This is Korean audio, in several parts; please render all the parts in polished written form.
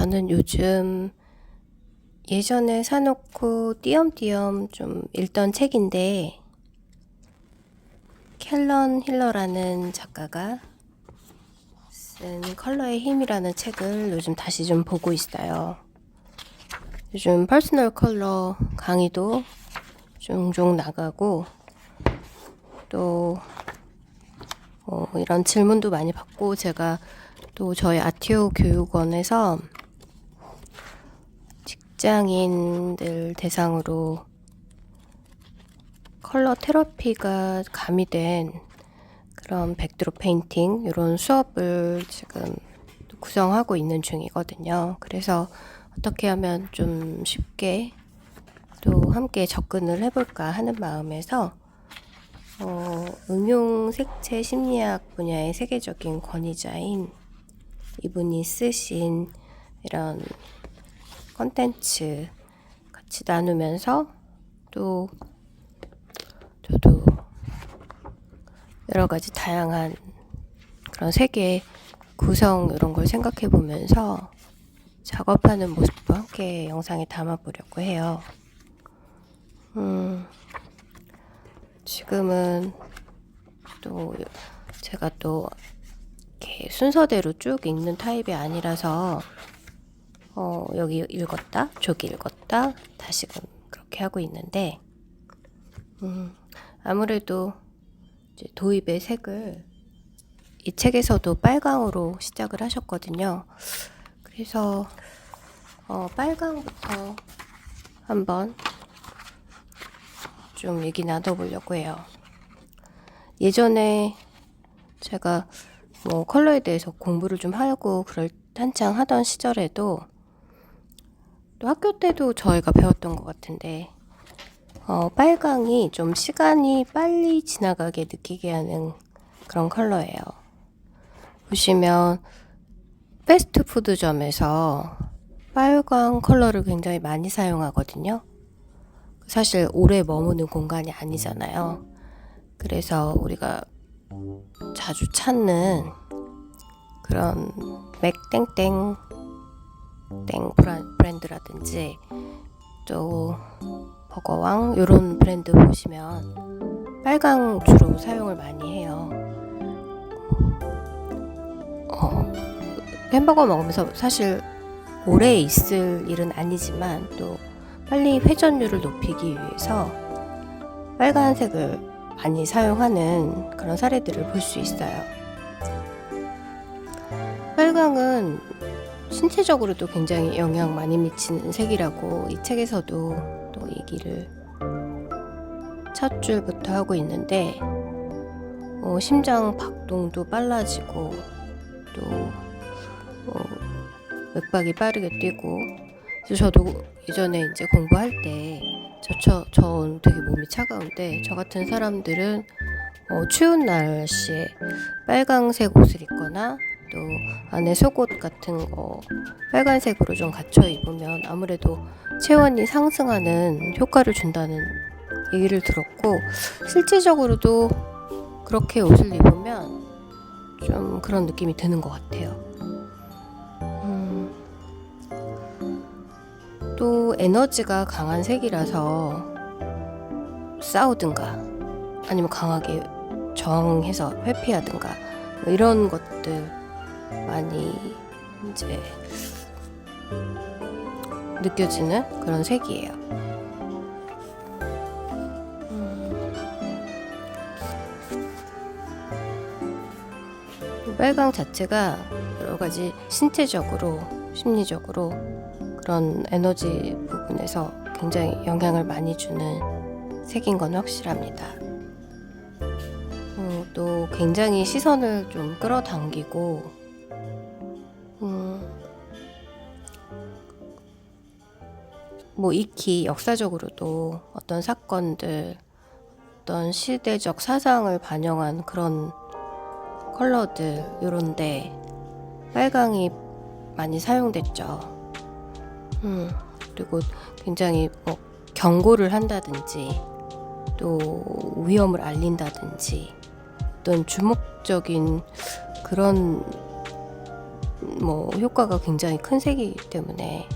저는 요즘 예전에 사놓고 띄엄띄엄 좀 읽던 책인데, 캘런 힐러라는 작가가 쓴 컬러의 힘이라는 책을 요즘 다시 좀 보고 있어요. 요즘 퍼스널 컬러 강의도 종종 나가고, 또 이런 질문도 많이 받고, 제가 또 저희 아티오 교육원에서 직장인들 대상으로 컬러 테라피가 가미된 그런 백드롭 페인팅 이런 수업을 지금 구성하고 있는 중이거든요. 그래서 어떻게 하면 좀 쉽게 또 함께 접근을 해볼까 하는 마음에서 응용 색채 심리학 분야의 세계적인 권위자인 이분이 쓰신 이런 컨텐츠 같이 나누면서, 또 저도 여러 가지 다양한 그런 세계 구성 이런 걸 생각해 보면서 작업하는 모습도 함께 영상에 담아 보려고 해요. 지금은 또 제가 또 이렇게 순서대로 쭉 읽는 타입이 아니라서 여기 읽었다, 저기 읽었다, 다시금 그렇게 하고 있는데, 아무래도 이제 도입의 색을 이 책에서도 빨강으로 시작을 하셨거든요. 그래서 빨강부터 한번 좀 얘기 나눠보려고 해요. 예전에 제가 컬러에 대해서 공부를 좀 하고 한창 하던 시절에도, 또 학교 때도 저희가 배웠던 것 같은데, 빨강이 좀 시간이 빨리 지나가게 느끼게 하는 그런 컬러예요. 보시면 패스트푸드점에서 빨강 컬러를 굉장히 많이 사용하거든요. 사실 오래 머무는 공간이 아니잖아요. 그래서 우리가 자주 찾는 그런 맥땡땡 브랜드라든지, 또 버거왕 이런 브랜드 보시면 빨강 주로 사용을 많이 해요. 햄버거 먹으면서 사실 오래 있을 일은 아니지만, 또 빨리 회전율을 높이기 위해서 빨간색을 많이 사용하는 그런 사례들을 볼 수 있어요. 빨강은 신체적으로도 굉장히 영향 많이 미치는 색이라고 이 책에서도 또 얘기를 첫 줄부터 하고 있는데, 심장 박동도 빨라지고, 또 맥박이 빠르게 뛰고. 그래서 저도 예전에 이제 공부할 때 전 되게 몸이 차가운데, 저 같은 사람들은 추운 날씨에 빨강색 옷을 입거나, 또 안에 속옷 같은 거 빨간색으로 좀 갖춰 입으면 아무래도 체온이 상승하는 효과를 준다는 얘기를 들었고, 실질적으로도 그렇게 옷을 입으면 좀 그런 느낌이 드는 것 같아요. 또 에너지가 강한 색이라서 싸우든가 아니면 강하게 저항해서 회피하든가 이런 것들 많이 이제 느껴지는 그런 색이에요. 빨강 자체가 여러 가지 신체적으로, 심리적으로 그런 에너지 부분에서 굉장히 영향을 많이 주는 색인 건 확실합니다. 또 굉장히 시선을 좀 끌어당기고, 익히 역사적으로도 어떤 사건들, 어떤 시대적 사상을 반영한 그런 컬러들, 요런데 빨강이 많이 사용됐죠. 그리고 굉장히 경고를 한다든지, 또 위험을 알린다든지, 어떤 주목적인 그런 뭐 효과가 굉장히 큰 색이기 때문에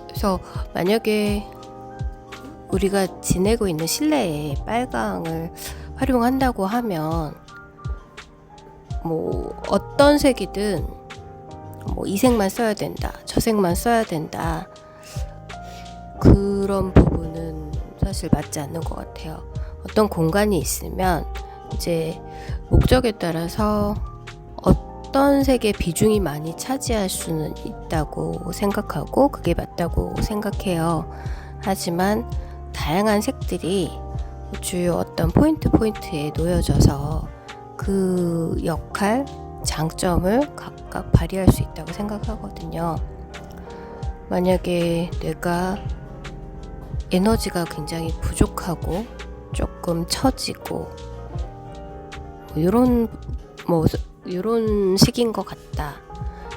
그래서 만약에 우리가 지내고 있는 실내에 빨강을 활용한다고 하면 뭐 어떤 색이든 뭐 이 색만 써야 된다, 저 색만 써야 된다, 그런 부분은 사실 맞지 않는 것 같아요. 어떤 공간이 있으면 이제 목적에 따라서 어떤 색의 비중이 많이 차지할 수는 있다고 생각하고 그게 맞다고 생각해요. 하지만 다양한 색들이 주요 어떤 포인트에 놓여져서 그 역할, 장점을 각각 발휘할 수 있다고 생각하거든요. 만약에 내가 에너지가 굉장히 부족하고 조금 처지고 이런 식인 것 같다,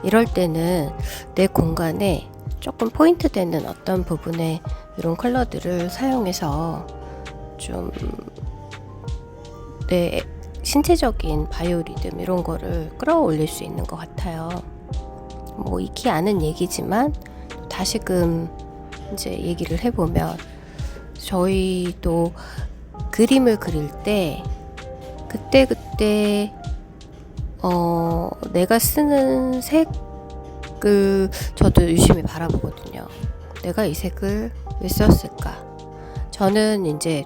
이럴 때는 내 공간에 조금 포인트 되는 어떤 부분에 이런 컬러들을 사용해서 좀 내 신체적인 바이오리듬 이런 거를 끌어올릴 수 있는 것 같아요. 뭐 익히 아는 얘기지만 다시금 이제 얘기를 해보면, 저희도 그림을 그릴 때 그때 내가 쓰는 색을 저도 유심히 바라보거든요. 내가 이 색을 왜 썼을까? 저는 이제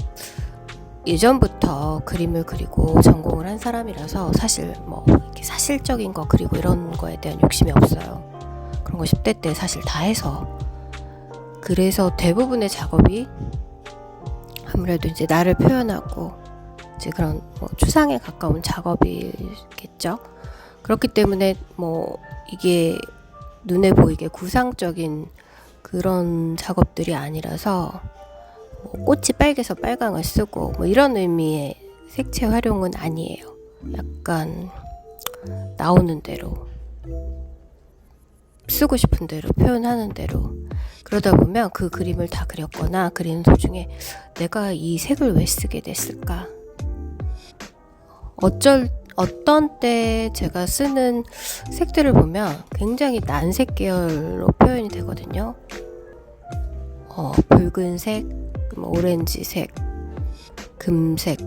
예전부터 그림을 그리고 전공을 한 사람이라서 사실 뭐 이렇게 사실적인 거 그리고 이런 거에 대한 욕심이 없어요. 그런 거 10대 때 사실 다 해서, 그래서 대부분의 작업이 아무래도 이제 나를 표현하고 이제 그런 뭐 추상에 가까운 작업이겠죠. 그렇기 때문에 뭐 이게 눈에 보이게 구상적인 그런 작업들이 아니라서 뭐 꽃이 빨개서 빨강을 쓰고 뭐 이런 의미의 색채 활용은 아니에요. 약간 나오는 대로, 쓰고 싶은 대로, 표현하는 대로. 그러다 보면 그 그림을 다 그렸거나 그리는 도중에 내가 이 색을 왜 쓰게 됐을까? 어떤 때 제가 쓰는 색들을 보면 굉장히 난색 계열로 표현이 되거든요. 붉은색, 오렌지색, 금색,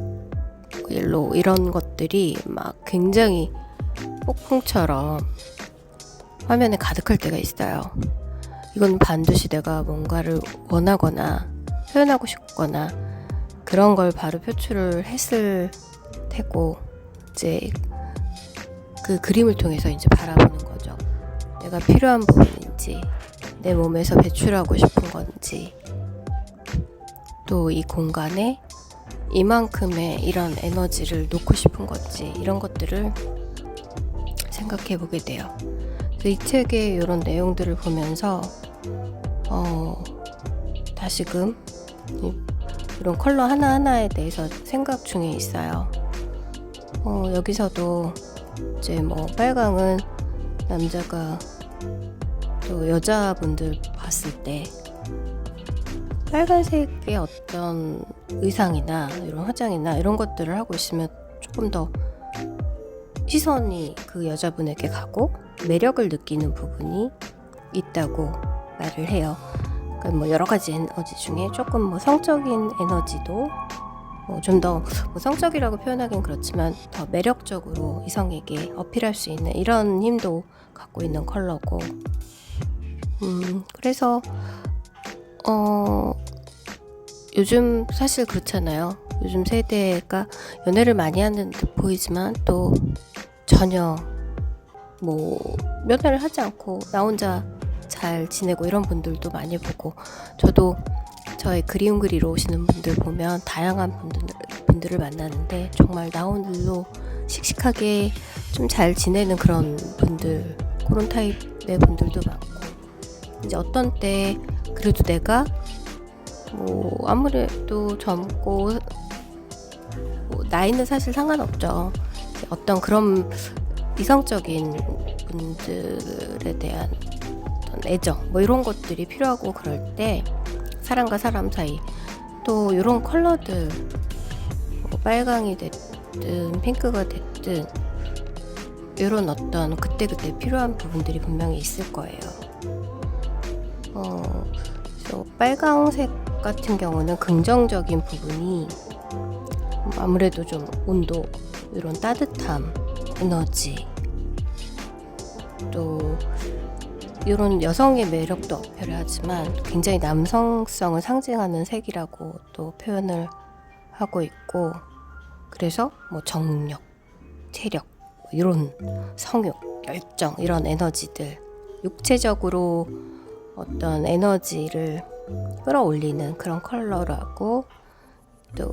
옐로우 이런 것들이 막 굉장히 폭풍처럼 화면에 가득할 때가 있어요. 이건 반드시 내가 뭔가를 원하거나 표현하고 싶거나 그런 걸 바로 표출을 했을 테고, 이제 그 그림을 통해서 이제 바라보는 거죠. 내가 필요한 부분인지, 내 몸에서 배출하고 싶은 건지, 또 이 공간에 이만큼의 이런 에너지를 놓고 싶은 건지, 이런 것들을 생각해 보게 돼요. 이 책의 이런 내용들을 보면서 다시금 이런 컬러 하나하나에 대해서 생각 중에 있어요. 여기서도 이제 뭐 빨강은 남자가 또 여자분들 봤을 때 빨간색의 어떤 의상이나 이런 화장이나 이런 것들을 하고 있으면 조금 더 시선이 그 여자분에게 가고 매력을 느끼는 부분이 있다고 말을 해요. 그러니까 뭐 여러 가지 에너지 중에 조금 뭐 성적인 에너지도 좀 더 뭐 성적이라고 표현하긴 그렇지만 더 매력적으로 이성에게 어필할 수 있는 이런 힘도 갖고 있는 컬러고, 그래서 요즘 사실 그렇잖아요. 요즘 세대가 연애를 많이 하는 듯 보이지만 또 전혀 뭐 연애를 하지 않고 나 혼자 잘 지내고 이런 분들도 많이 보고, 저도 저의 그림 그리러 오시는 분들 보면 다양한 분들을 만나는데 정말 나 홀로 씩씩하게 좀 잘 지내는 그런 분들, 그런 타입의 분들도 많고, 이제 어떤 때 그래도 내가 뭐 아무래도 젊고 뭐 나이는 사실 상관없죠. 어떤 그런 이성적인 분들에 대한 어떤 애정 뭐 이런 것들이 필요하고, 그럴 때 사람과 사람 사이 또 이런 컬러들, 뭐 빨강이 됐든 핑크가 됐든 이런 어떤 그때그때 필요한 부분들이 분명히 있을 거예요. 그래서 빨강색 같은 경우는 긍정적인 부분이 아무래도 좀 온도, 이런 따뜻함, 에너지, 또 이런 여성의 매력도 어필을 하지만 굉장히 남성성을 상징하는 색이라고 또 표현을 하고 있고, 그래서 뭐 정력, 체력, 이런 성욕, 열정, 이런 에너지들, 육체적으로 어떤 에너지를 끌어올리는 그런 컬러라고 또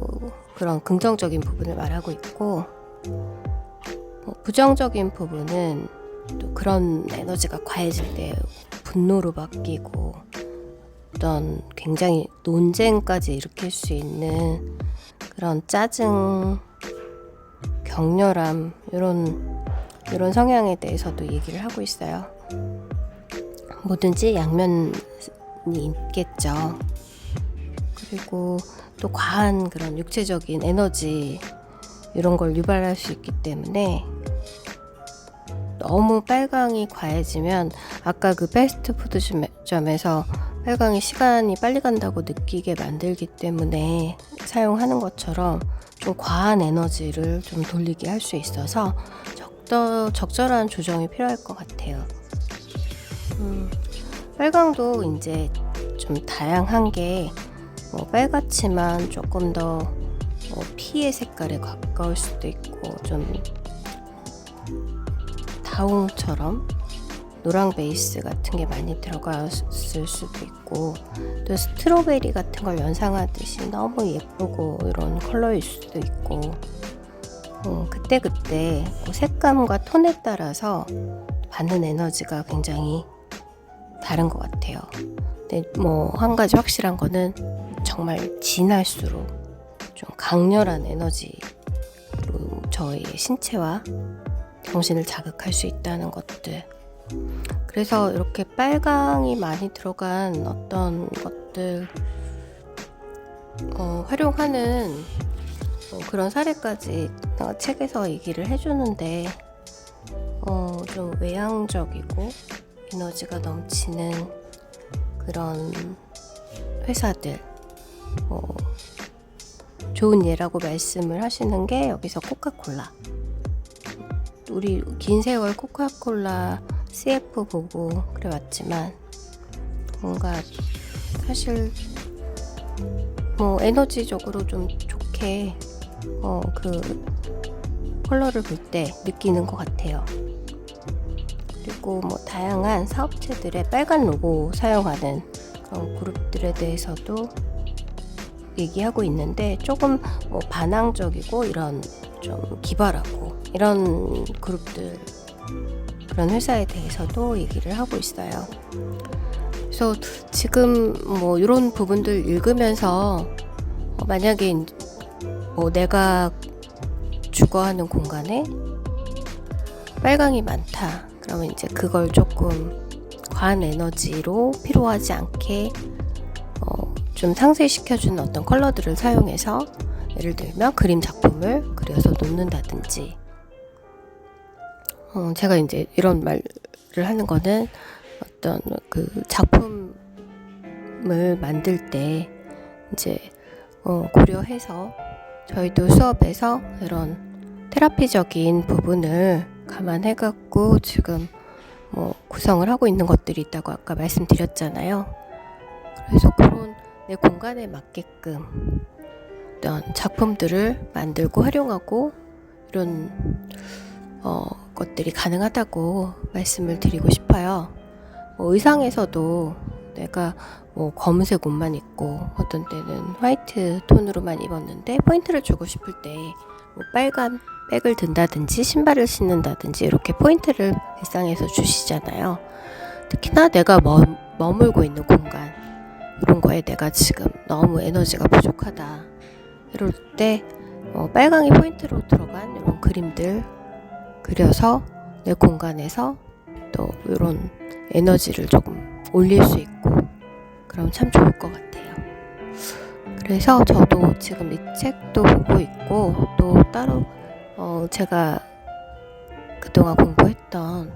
그런 긍정적인 부분을 말하고 있고, 부정적인 부분은 또 그런 에너지가 과해질 때 분노로 바뀌고 어떤 굉장히 논쟁까지 일으킬 수 있는 그런 짜증, 격렬함, 이런 성향에 대해서도 얘기를 하고 있어요. 뭐든지 양면이 있겠죠. 그리고 또 과한 그런 육체적인 에너지, 이런 걸 유발할 수 있기 때문에 너무 빨강이 과해지면, 아까 그 패스트푸드점에서 빨강이 시간이 빨리 간다고 느끼게 만들기 때문에 사용하는 것처럼 좀 과한 에너지를 좀 돌리게 할 수 있어서 적절한 조정이 필요할 것 같아요. 빨강도 이제 좀 다양한 게 빨갛지만 조금 더 피의 색깔에 가까울 수도 있고, 좀 다홍처럼 노랑 베이스 같은 게 많이 들어갔을 수도 있고, 또 스트로베리 같은 걸 연상하듯이 너무 예쁘고 이런 컬러일 수도 있고, 그때그때 그 색감과 톤에 따라서 받는 에너지가 굉장히 다른 것 같아요. 근데 뭐 한 가지 확실한 거는 정말 진할수록 좀 강렬한 에너지로 저의 신체와 정신을 자극할 수 있다는 것들. 그래서 이렇게 빨강이 많이 들어간 어떤 것들 활용하는 그런 사례까지 책에서 얘기를 해주는데, 좀 외향적이고 에너지가 넘치는 그런 회사들, 좋은 예라고 말씀을 하시는 게 여기서 코카콜라. 우리 긴 세월 코카콜라 CF 보고 그래왔지만, 뭔가 사실 뭐 에너지적으로 좀 좋게 그 컬러를 볼 때 느끼는 것 같아요. 그리고 뭐 다양한 사업체들의 빨간 로고 사용하는 그런 그룹들에 대해서도 얘기하고 있는데, 조금 뭐 반항적이고 이런 좀 기발하고 이런 그룹들, 그런 회사에 대해서도 얘기를 하고 있어요. 그래서 지금 뭐 이런 부분들 읽으면서 만약에 뭐 내가 주거하는 공간에 빨강이 많다, 그러면 이제 그걸 조금 과한 에너지로 필요하지 않게 좀 상쇄시켜주는 어떤 컬러들을 사용해서, 예를 들면 그림 작품을 그려서 놓는다든지, 제가 이제 이런 말을 하는 거는 어떤 그 작품을 만들 때 이제 고려해서 저희도 수업에서 이런 테라피적인 부분을 감안해갖고 지금 뭐 구성을 하고 있는 것들이 있다고 아까 말씀드렸잖아요. 그래서 그런 내 공간에 맞게끔 어떤 작품들을 만들고 활용하고 이런 것들이 가능하다고 말씀을 드리고 싶어요. 의상에서도 내가 뭐 검은색 옷만 입고 어떤 때는 화이트 톤으로만 입었는데 포인트를 주고 싶을 때 뭐 빨간 백을 든다든지 신발을 신는다든지 이렇게 포인트를 일상에서 주시잖아요. 특히나 내가 머물고 있는 공간, 이런 거에 내가 지금 너무 에너지가 부족하다, 이럴 때 빨강이 포인트로 들어간 이런 그림들 그려서 내 공간에서 또 이런 에너지를 조금 올릴 수 있고, 그럼 참 좋을 것 같아요. 그래서 저도 지금 이 책도 보고 있고, 또 따로 제가 그동안 공부했던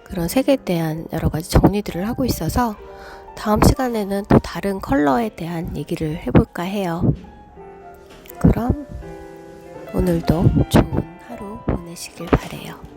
그런 색에 대한 여러 가지 정리들을 하고 있어서 다음 시간에는 또 다른 컬러에 대한 얘기를 해볼까 해요. 그럼 오늘도 좋은 하루 보내시길 바래요.